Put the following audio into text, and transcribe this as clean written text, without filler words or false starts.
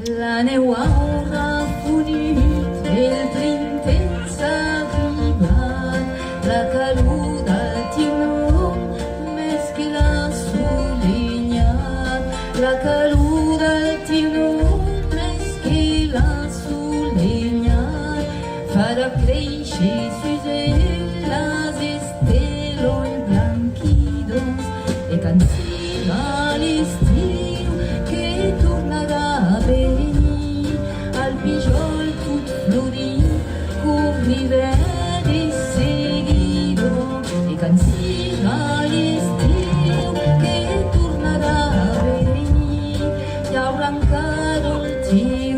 La neu aura funit, el printemps arribat, la calor del timó més que l'assolellat, la calor del timó més que l'assolellat, farà créixer sus ell les estelons blanquidos e cansirà l'estiu que tornarà a venir al pijol tot florit cobrirà de seguido e cansirà l'estiu que tornarà a venir i haurà encara un temps